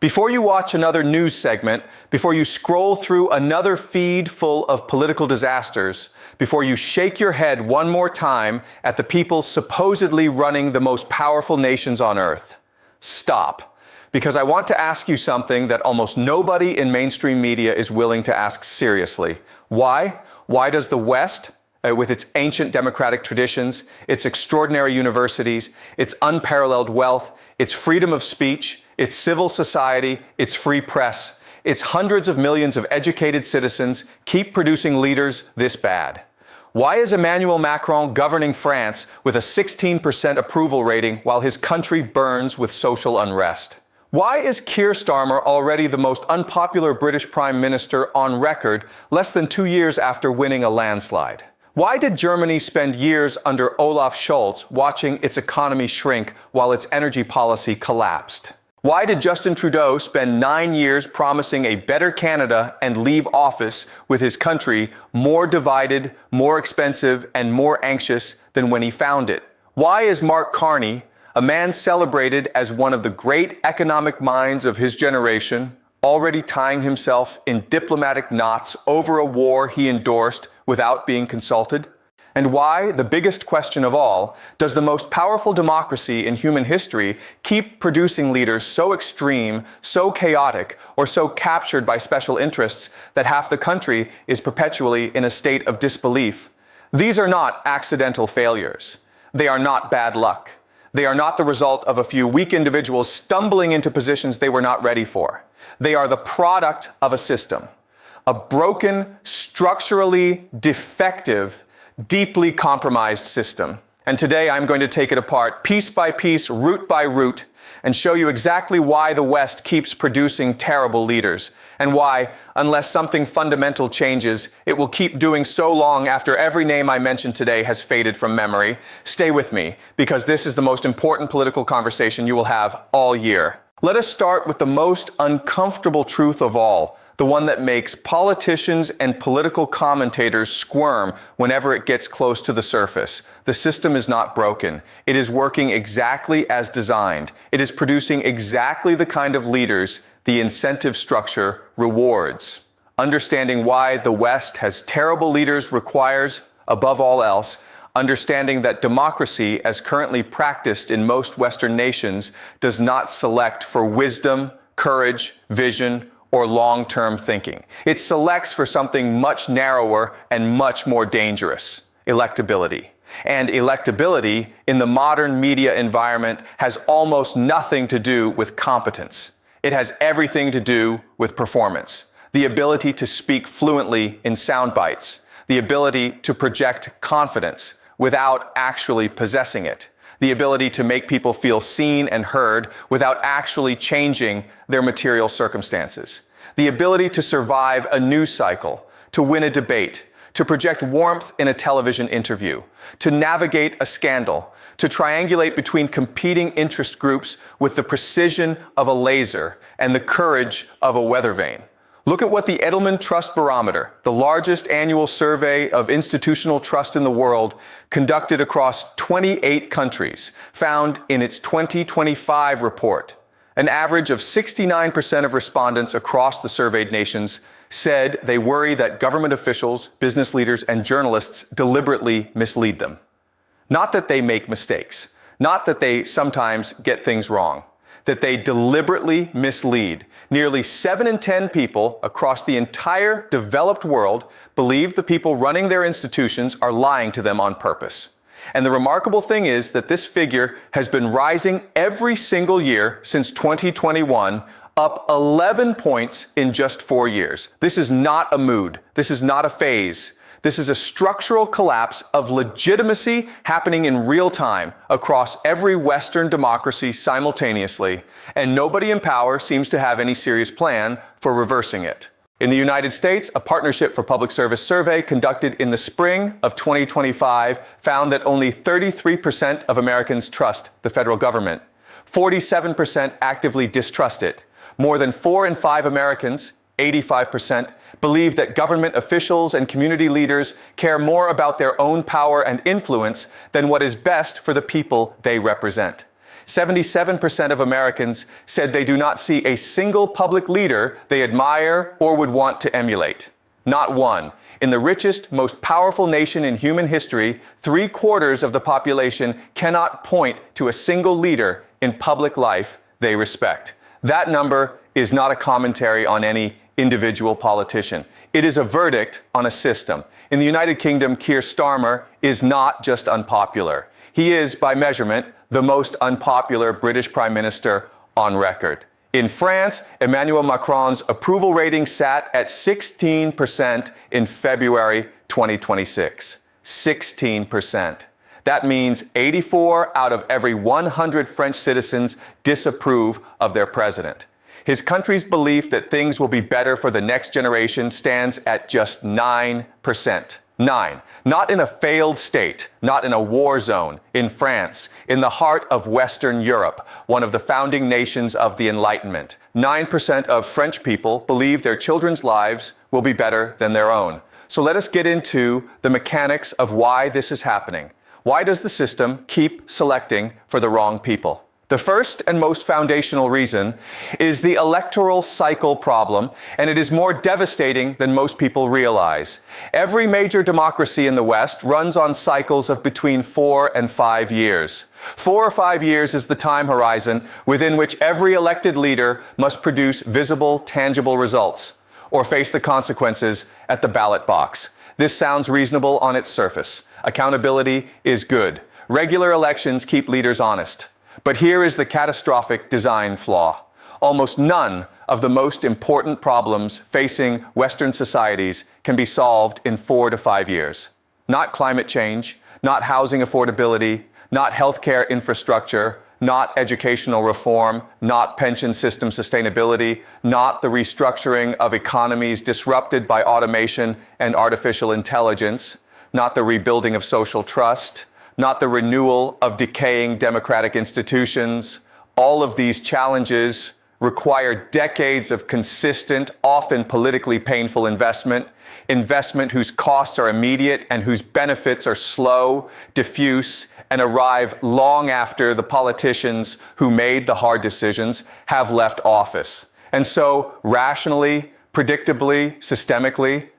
Before you watch another news segment, before you scroll through another feed full of political disasters, before you shake your head one more time at the people supposedly running the most powerful nations on earth, stop. Because I want to ask you something that almost nobody in mainstream media is willing to ask seriously. Why? Why does the West, with its ancient democratic traditions, its extraordinary universities, its unparalleled wealth, its freedom of speech, its civil society, its free press, its hundreds of millions of educated citizens, keep producing leaders this bad? Why is Emmanuel Macron governing France with a 16% approval rating while his country burns with social unrest? Why is Keir Starmer already the most unpopular British Prime Minister on record less than 2 years after winning a landslide? Why did Germany spend years under Olaf Scholz watching its economy shrink while its energy policy collapsed? Why did Justin Trudeau spend 9 years promising a better Canada and leave office with his country more divided, more expensive, and more anxious than when he found it? Why is Mark Carney, a man celebrated as one of the great economic minds of his generation, already tying himself in diplomatic knots over a war he endorsed without being consulted? And why, the biggest question of all, does the most powerful democracy in human history keep producing leaders so extreme, so chaotic, or so captured by special interests that half the country is perpetually in a state of disbelief? These are not accidental failures. They are not bad luck. They are not the result of a few weak individuals stumbling into positions they were not ready for. They are the product of a system, a broken, structurally defective, deeply compromised system. And today I'm going to take it apart piece by piece, root by root, and show you exactly why the West keeps producing terrible leaders, and why, unless something fundamental changes, it will keep doing so long after every name I mentioned today has faded from memory. Stay with me, because this is the most important political conversation you will have all year. Let us start with the most uncomfortable truth of all, the one that makes politicians and political commentators squirm whenever it gets close to the surface. The system is not broken. It is working exactly as designed. It is producing exactly the kind of leaders the incentive structure rewards. Understanding why the West has terrible leaders requires, above all else, understanding that democracy, as currently practiced in most Western nations, does not select for wisdom, courage, vision, or long-term thinking. It selects for something much narrower and much more dangerous: electability. And electability in the modern media environment has almost nothing to do with competence. It has everything to do with performance. The ability to speak fluently in sound bites. The ability to project confidence without actually possessing it. The ability to make people feel seen and heard without actually changing their material circumstances. The ability to survive a news cycle, to win a debate, to project warmth in a television interview, to navigate a scandal, to triangulate between competing interest groups with the precision of a laser and the courage of a weather vane. Look at what the Edelman Trust Barometer, the largest annual survey of institutional trust in the world, conducted across 28 countries, found in its 2025 report. An average of 69% of respondents across the surveyed nations said they worry that government officials, business leaders, and journalists deliberately mislead them. Not that they make mistakes, not that they sometimes get things wrong, that they deliberately mislead. Nearly 7 in 10 people across the entire developed world believe the people running their institutions are lying to them on purpose. And the remarkable thing is that this figure has been rising every single year since 2021, up 11 points in just 4 years. This is not a mood. This is not a phase. This is a structural collapse of legitimacy happening in real time across every Western democracy simultaneously, and nobody in power seems to have any serious plan for reversing it. In the United States, a Partnership for Public Service survey conducted in the spring of 2025 found that only 33% of Americans trust the federal government. 47% actively distrust it. More than 4 in 5 Americans, 85%, believe that government officials and community leaders care more about their own power and influence than what is best for the people they represent. 77% of Americans said they do not see a single public leader they admire or would want to emulate. Not one. In the richest, most powerful nation in human history, 3/4 of the population cannot point to a single leader in public life they respect. That number is not a commentary on any individual politician. It is a verdict on a system. In the United Kingdom, Keir Starmer is not just unpopular. He is, by measurement, the most unpopular British Prime Minister on record. In France, Emmanuel Macron's approval rating sat at 16% in February 2026. 16%. That means 84 out of every 100 French citizens disapprove of their president. His country's belief that things will be better for the next generation stands at just 9%. 9. Not in a failed state, not in a war zone, in France, in the heart of Western Europe, one of the founding nations of the Enlightenment. 9% of French people believe their children's lives will be better than their own. So let us get into the mechanics of why this is happening. Why does the system keep selecting for the wrong people? The first and most foundational reason is the electoral cycle problem, and it is more devastating than most people realize. Every major democracy in the West runs on cycles of between 4 and 5 years. 4 or 5 years is the time horizon within which every elected leader must produce visible, tangible results, or face the consequences at the ballot box. This sounds reasonable on its surface. Accountability is good. Regular elections keep leaders honest. But here is the catastrophic design flaw. Almost none of the most important problems facing Western societies can be solved in 4 to 5 years. Not climate change, not housing affordability, not healthcare infrastructure, not educational reform, not pension system sustainability, not the restructuring of economies disrupted by automation and artificial intelligence, not the rebuilding of social trust, not the renewal of decaying democratic institutions. All of these challenges require decades of consistent, often politically painful investment whose costs are immediate and whose benefits are slow, diffuse, and arrive long after the politicians who made the hard decisions have left office. And so, rationally, predictably, systemically,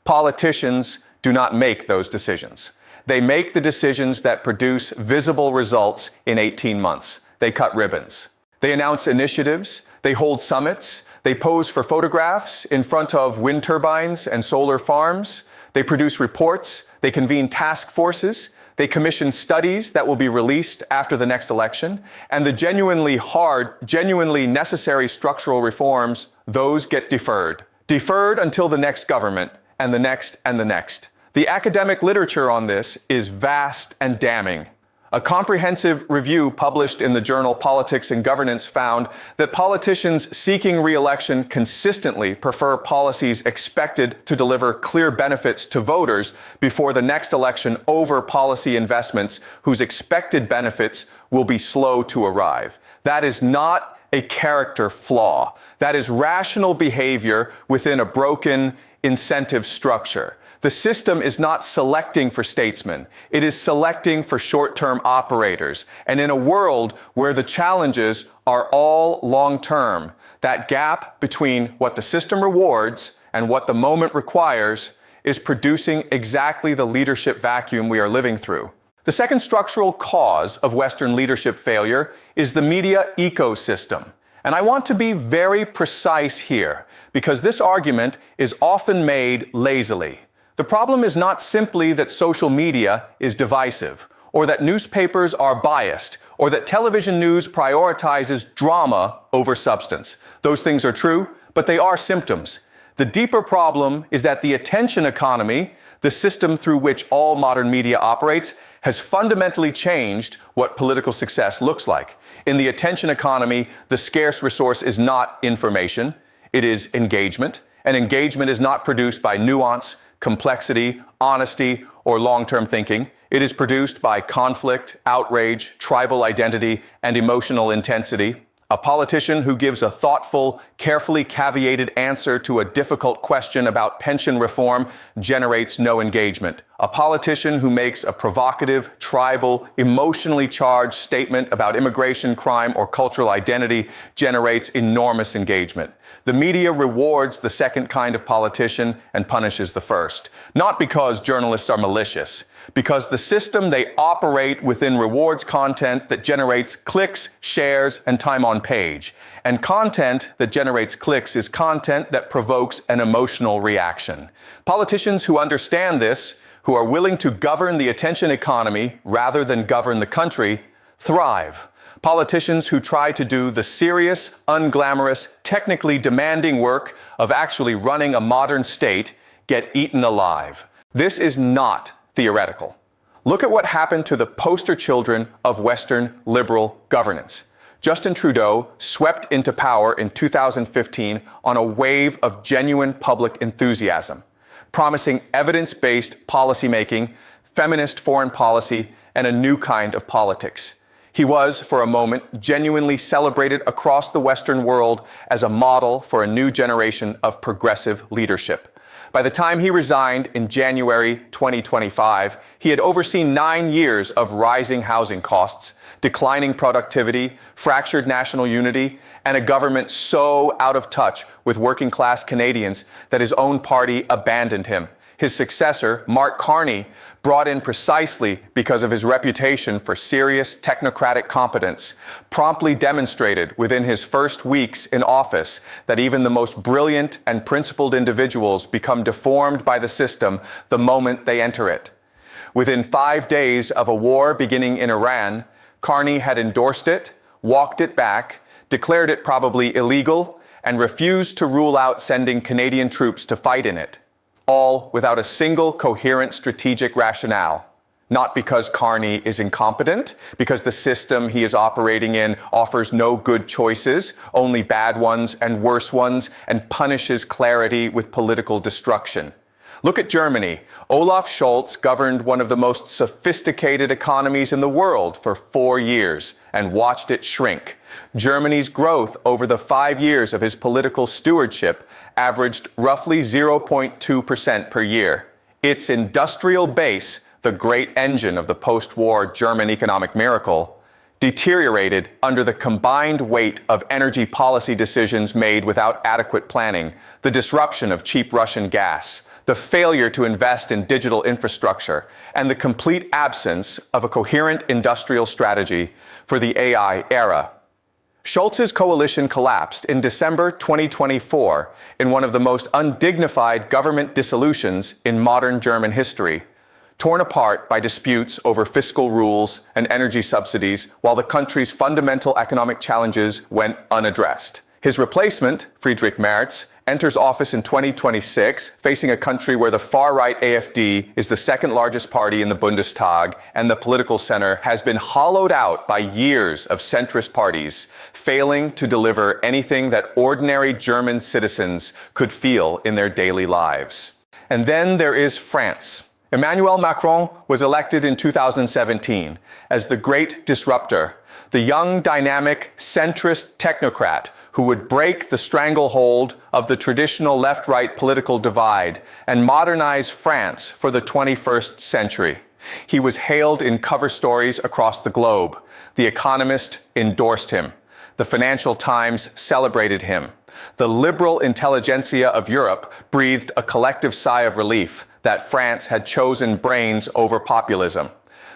politicians do not make those decisions. They make the decisions that produce visible results in 18 months. They cut ribbons. They announce initiatives. They hold summits. They pose for photographs in front of wind turbines and solar farms. They produce reports. They convene task forces. They commission studies that will be released after the next election. And the genuinely hard, genuinely necessary structural reforms, those get deferred. Deferred until the next government, and the next, and the next. The academic literature on this is vast and damning. A comprehensive review published in the journal Politics and Governance found that politicians seeking re-election consistently prefer policies expected to deliver clear benefits to voters before the next election over policy investments whose expected benefits will be slow to arrive. That is not a character flaw. That is rational behavior within a broken incentive structure. The system is not selecting for statesmen. It is selecting for short-term operators. And in a world where the challenges are all long-term, that gap between what the system rewards and what the moment requires is producing exactly the leadership vacuum we are living through. The second structural cause of Western leadership failure is the media ecosystem. And I want to be very precise here, because this argument is often made lazily. The problem is not simply that social media is divisive, or that newspapers are biased, or that television news prioritizes drama over substance. Those things are true, but they are symptoms. The deeper problem is that the attention economy, the system through which all modern media operates, has fundamentally changed what political success looks like. In the attention economy, the scarce resource is not information, it is engagement, and engagement is not produced by nuance, complexity, honesty, or long-term thinking. It is produced by conflict, outrage, tribal identity, and emotional intensity. A politician who gives a thoughtful, carefully caveated answer to a difficult question about pension reform generates no engagement. A politician who makes a provocative, tribal, emotionally charged statement about immigration, crime, or cultural identity generates enormous engagement. The media rewards the second kind of politician and punishes the first. Not because journalists are malicious, because the system they operate within rewards content that generates clicks, shares, and time on page. And content that generates clicks is content that provokes an emotional reaction. Politicians who understand this, who are willing to govern the attention economy rather than govern the country, thrive. Politicians who try to do the serious, unglamorous, technically demanding work of actually running a modern state get eaten alive. This is not theoretical. Look at what happened to the poster children of Western liberal governance. Justin Trudeau swept into power in 2015 on a wave of genuine public enthusiasm, promising evidence-based policymaking, feminist foreign policy, and a new kind of politics. He was, for a moment, genuinely celebrated across the Western world as a model for a new generation of progressive leadership. By the time he resigned in January 2025, he had overseen 9 years of rising housing costs, declining productivity, fractured national unity, and a government so out of touch with working-class Canadians that his own party abandoned him. His successor, Mark Carney, brought in precisely because of his reputation for serious technocratic competence, promptly demonstrated within his first weeks in office that even the most brilliant and principled individuals become deformed by the system the moment they enter it. Within 5 days of a war beginning in Iran, Carney had endorsed it, walked it back, declared it probably illegal, and refused to rule out sending Canadian troops to fight in it. All without a single coherent strategic rationale. Not because Carney is incompetent, because the system he is operating in offers no good choices, only bad ones and worse ones, and punishes clarity with political destruction. Look at Germany. Olaf Scholz governed one of the most sophisticated economies in the world for 4 years and watched it shrink. Germany's growth over the 5 years of his political stewardship averaged roughly 0.2% per year. Its industrial base, the great engine of the post-war German economic miracle, deteriorated under the combined weight of energy policy decisions made without adequate planning, the disruption of cheap Russian gas, the failure to invest in digital infrastructure, and the complete absence of a coherent industrial strategy for the AI era. Scholz's coalition collapsed in December 2024 in one of the most undignified government dissolutions in modern German history, torn apart by disputes over fiscal rules and energy subsidies while the country's fundamental economic challenges went unaddressed. His replacement, Friedrich Merz, enters office in 2026, facing a country where the far-right AfD is the second largest party in the Bundestag, and the political center has been hollowed out by years of centrist parties, failing to deliver anything that ordinary German citizens could feel in their daily lives. And then there is France. Emmanuel Macron was elected in 2017 as the great disruptor, the young, dynamic, centrist technocrat who would break the stranglehold of the traditional left-right political divide and modernize France for the 21st century. He was hailed in cover stories across the globe. The Economist endorsed him. The Financial Times celebrated him. The liberal intelligentsia of Europe breathed a collective sigh of relief that France had chosen brains over populism.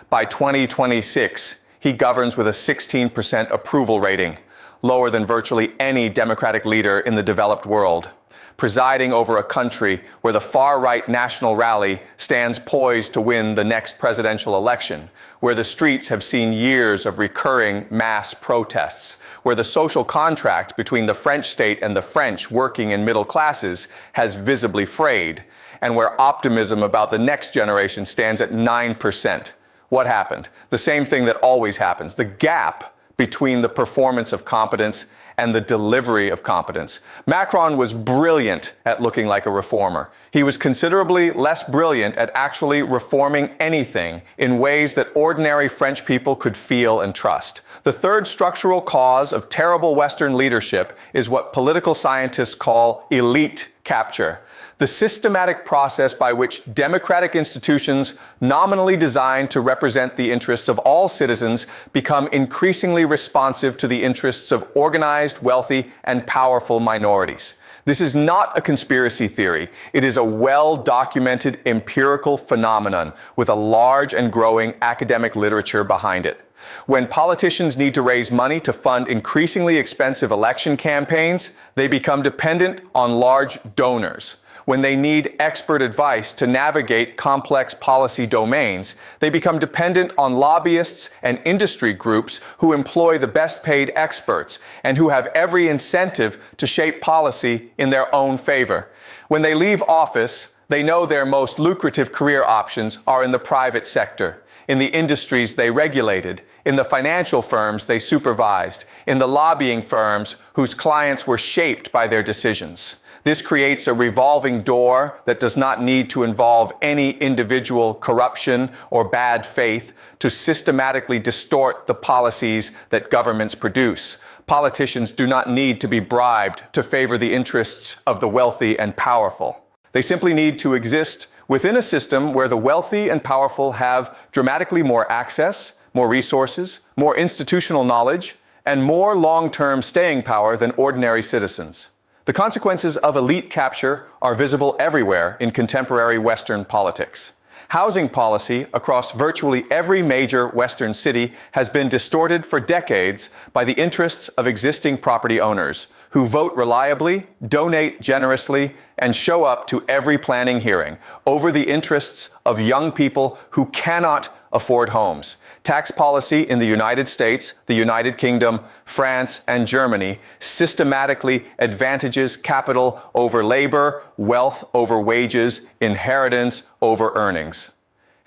By 2026, he governs with a 16% approval rating, lower than virtually any democratic leader in the developed world, presiding over a country where the far-right National Rally stands poised to win the next presidential election, where the streets have seen years of recurring mass protests, where the social contract between the French state and the French working and middle classes has visibly frayed, and where optimism about the next generation stands at 9%. What happened? The same thing that always happens. The gap between the performance of competence and the delivery of competence. Macron was brilliant at looking like a reformer. He was considerably less brilliant at actually reforming anything in ways that ordinary French people could feel and trust. The third structural cause of terrible Western leadership is what political scientists call elite capture. The systematic process by which democratic institutions, nominally designed to represent the interests of all citizens, become increasingly responsive to the interests of organized, wealthy, and powerful minorities. This is not a conspiracy theory. It is a well-documented empirical phenomenon with a large and growing academic literature behind it. When politicians need to raise money to fund increasingly expensive election campaigns, they become dependent on large donors. When they need expert advice to navigate complex policy domains, they become dependent on lobbyists and industry groups who employ the best paid experts and who have every incentive to shape policy in their own favor. When they leave office, they know their most lucrative career options are in the private sector, in the industries they regulated, in the financial firms they supervised, in the lobbying firms whose clients were shaped by their decisions. This creates a revolving door that does not need to involve any individual corruption or bad faith to systematically distort the policies that governments produce. Politicians do not need to be bribed to favor the interests of the wealthy and powerful. They simply need to exist within a system where the wealthy and powerful have dramatically more access, more resources, more institutional knowledge, and more long-term staying power than ordinary citizens. The consequences of elite capture are visible everywhere in contemporary Western politics. Housing policy across virtually every major Western city has been distorted for decades by the interests of existing property owners who vote reliably, donate generously, and show up to every planning hearing over the interests of young people who cannot afford homes. Tax policy in the United States, the United Kingdom, France, and Germany systematically advantages capital over labor, wealth over wages, inheritance over earnings.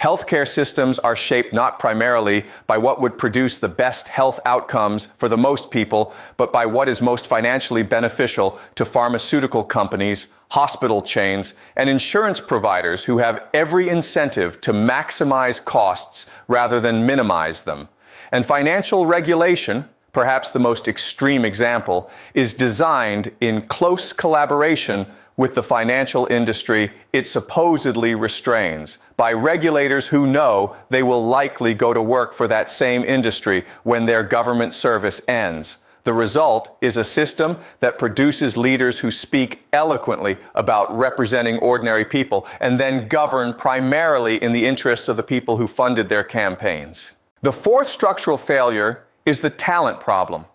Healthcare systems are shaped not primarily by what would produce the best health outcomes for the most people, but by what is most financially beneficial to pharmaceutical companies, hospital chains, and insurance providers who have every incentive to maximize costs rather than minimize them. And financial regulation, perhaps the most extreme example, is designed in close collaboration with the financial industry it supposedly restrains, by regulators who know they will likely go to work for that same industry when their government service ends. The result is a system that produces leaders who speak eloquently about representing ordinary people and then govern primarily in the interests of the people who funded their campaigns. The fourth structural failure is the talent problem.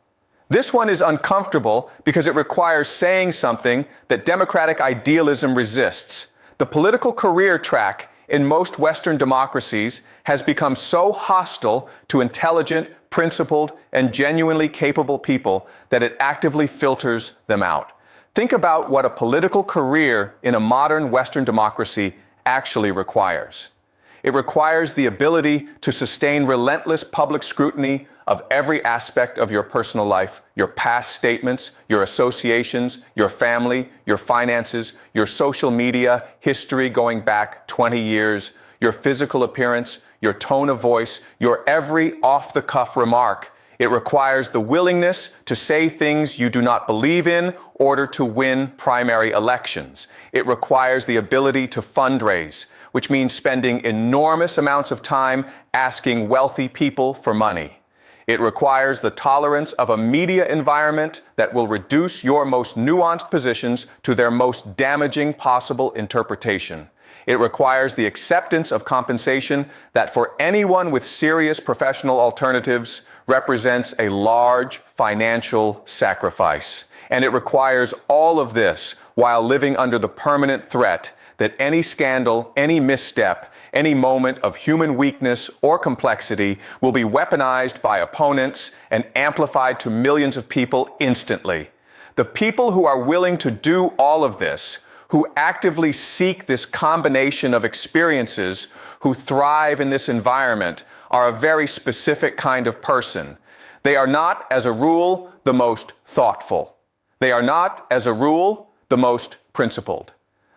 This one is uncomfortable because it requires saying something that democratic idealism resists. The political career track in most Western democracies has become so hostile to intelligent, principled, and genuinely capable people that it actively filters them out. Think about what a political career in a modern Western democracy actually requires. It requires the ability to sustain relentless public scrutiny of every aspect of your personal life, your past statements, your associations, your family, your finances, your social media, history going back 20 years, your physical appearance, your tone of voice, your every off-the-cuff remark. It requires the willingness to say things you do not believe in order to win primary elections. It requires the ability to fundraise, which means spending enormous amounts of time asking wealthy people for money. It requires the tolerance of a media environment that will reduce your most nuanced positions to their most damaging possible interpretation. It requires the acceptance of compensation that for anyone with serious professional alternatives represents a large financial sacrifice. And it requires all of this while living under the permanent threat that any scandal, any misstep, any moment of human weakness or complexity will be weaponized by opponents and amplified to millions of people instantly. The people who are willing to do all of this, who actively seek this combination of experiences, who thrive in this environment, are a very specific kind of person. They are not, as a rule, the most thoughtful. They are not, as a rule, the most principled.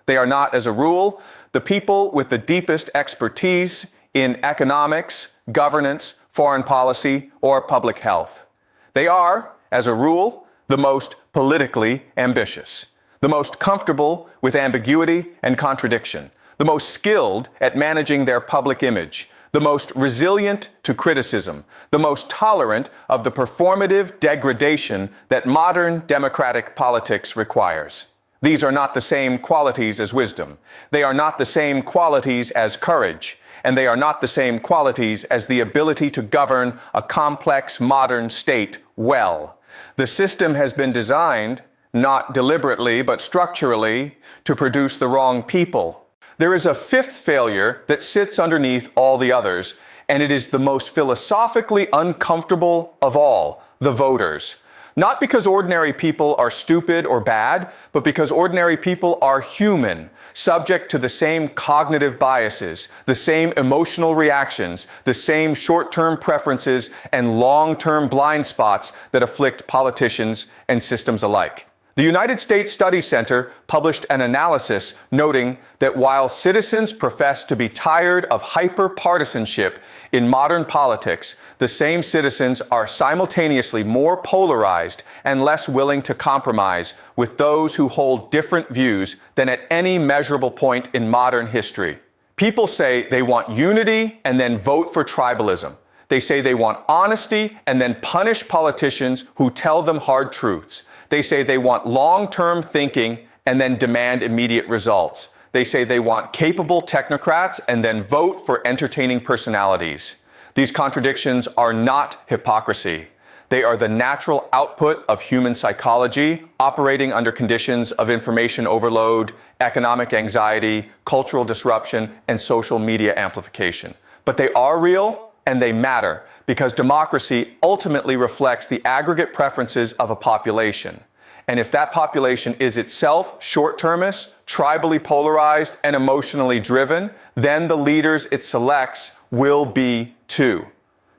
They are not, as a rule, the people with the deepest expertise in economics, governance, foreign policy, or public health. They are, as a rule, the most politically ambitious, the most comfortable with ambiguity and contradiction, the most skilled at managing their public image, the most resilient to criticism, the most tolerant of the performative degradation that modern democratic politics requires. These are not the same qualities as wisdom. They are not the same qualities as courage, and they are not the same qualities as the ability to govern a complex modern state well. The system has been designed, not deliberately but structurally, to produce the wrong people. There is a fifth failure that sits underneath all the others, and it is the most philosophically uncomfortable of all: the voters. Not because ordinary people are stupid or bad, but because ordinary people are human, subject to the same cognitive biases, the same emotional reactions, the same short-term preferences and long-term blind spots that afflict politicians and systems alike. The United States Study Center published an analysis noting that while citizens profess to be tired of hyper-partisanship in modern politics, the same citizens are simultaneously more polarized and less willing to compromise with those who hold different views than at any measurable point in modern history. People say they want unity and then vote for tribalism. They say they want honesty and then punish politicians who tell them hard truths. They say they want long-term thinking and then demand immediate results. They say they want capable technocrats and then vote for entertaining personalities. These contradictions are not hypocrisy. They are the natural output of human psychology, operating under conditions of information overload, economic anxiety, cultural disruption, and social media amplification. But they are real, and they matter, because democracy ultimately reflects the aggregate preferences of a population. And if that population is itself short-termist, tribally polarized, and emotionally driven, then the leaders it selects will be too.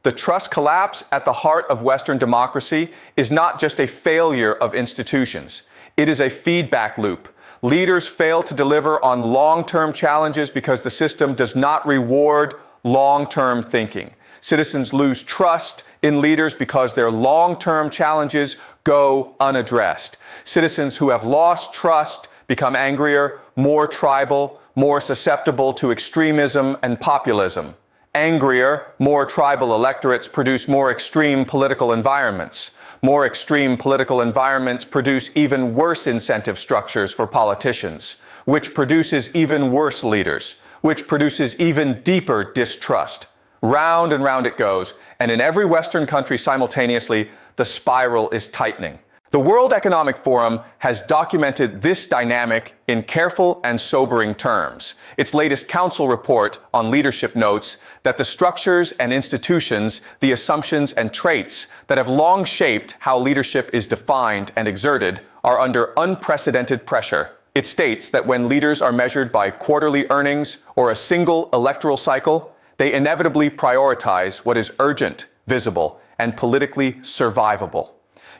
The trust collapse at the heart of Western democracy is not just a failure of institutions. It is a feedback loop. Leaders fail to deliver on long-term challenges because the system does not reward long-term thinking. Citizens lose trust in leaders because their long-term challenges go unaddressed. Citizens who have lost trust become angrier, more tribal, more susceptible to extremism and populism. Angrier, more tribal electorates produce more extreme political environments. More extreme political environments produce even worse incentive structures for politicians, which produces even worse leaders, which produces even deeper distrust. Round and round it goes, and in every Western country simultaneously, the spiral is tightening. The World Economic Forum has documented this dynamic in careful and sobering terms. Its latest Council report on leadership notes that the structures and institutions, the assumptions and traits that have long shaped how leadership is defined and exerted are under unprecedented pressure. It states that when leaders are measured by quarterly earnings or a single electoral cycle, they inevitably prioritize what is urgent, visible, and politically survivable.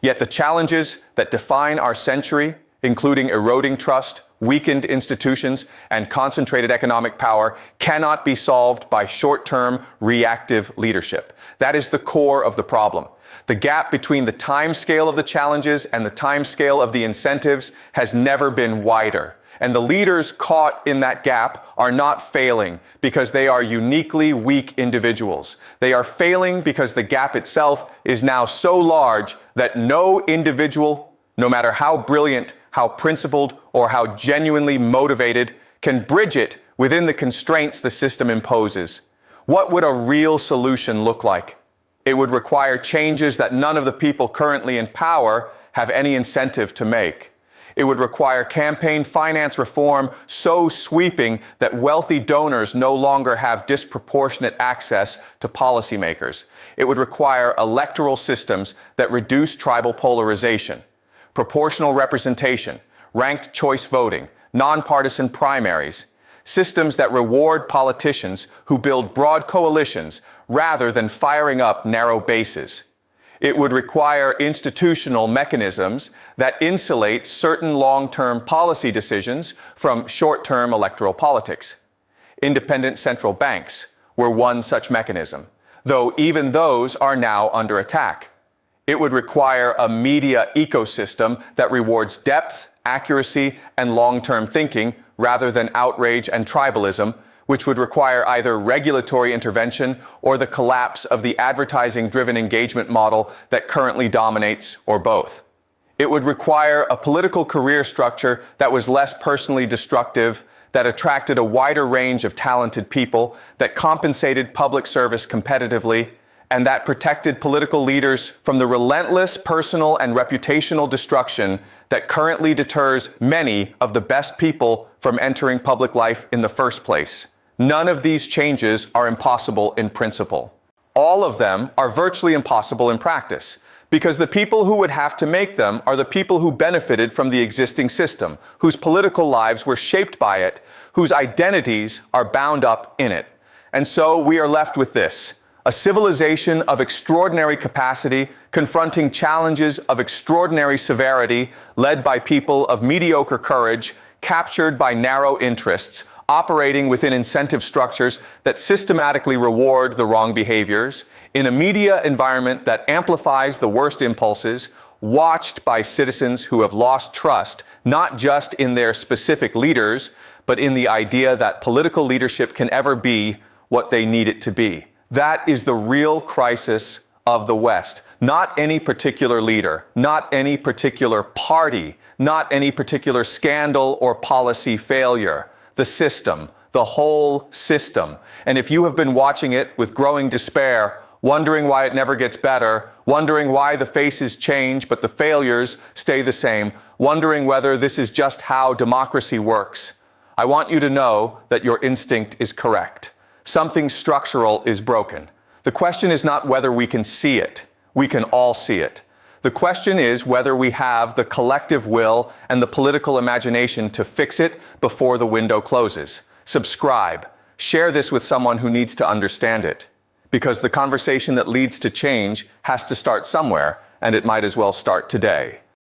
Yet the challenges that define our century, including eroding trust, weakened institutions, and concentrated economic power, cannot be solved by short-term reactive leadership. That is the core of the problem. The gap between the timescale of the challenges and the timescale of the incentives has never been wider. And the leaders caught in that gap are not failing because they are uniquely weak individuals. They are failing because the gap itself is now so large that no individual, no matter how brilliant, how principled, or how genuinely motivated, can bridge it within the constraints the system imposes. What would a real solution look like? It would require changes that none of the people currently in power have any incentive to make. It would require campaign finance reform so sweeping that wealthy donors no longer have disproportionate access to policymakers. It would require electoral systems that reduce tribal polarization, proportional representation, ranked choice voting, nonpartisan primaries, systems that reward politicians who build broad coalitions rather than firing up narrow bases. It would require institutional mechanisms that insulate certain long-term policy decisions from short-term electoral politics. Independent central banks were one such mechanism, though even those are now under attack. It would require a media ecosystem that rewards depth, accuracy, and long-term thinking rather than outrage and tribalism, which would require either regulatory intervention or the collapse of the advertising-driven engagement model that currently dominates, or both. It would require a political career structure that was less personally destructive, that attracted a wider range of talented people, that compensated public service competitively, and that protected political leaders from the relentless personal and reputational destruction that currently deters many of the best people from entering public life in the first place. None of these changes are impossible in principle. All of them are virtually impossible in practice, because the people who would have to make them are the people who benefited from the existing system, whose political lives were shaped by it, whose identities are bound up in it. And so we are left with this: a civilization of extraordinary capacity, confronting challenges of extraordinary severity, led by people of mediocre courage, captured by narrow interests, operating within incentive structures that systematically reward the wrong behaviors, in a media environment that amplifies the worst impulses, watched by citizens who have lost trust, not just in their specific leaders, but in the idea that political leadership can ever be what they need it to be. That is the real crisis of the West. Not any particular leader, not any particular party, not any particular scandal or policy failure. The system, the whole system. And if you have been watching it with growing despair, wondering why it never gets better, wondering why the faces change but the failures stay the same, wondering whether this is just how democracy works, I want you to know that your instinct is correct. Something structural is broken. The question is not whether we can see it. We can all see it. The question is whether we have the collective will and the political imagination to fix it before the window closes. Subscribe. Share this with someone who needs to understand it. Because the conversation that leads to change has to start somewhere, and it might as well start today.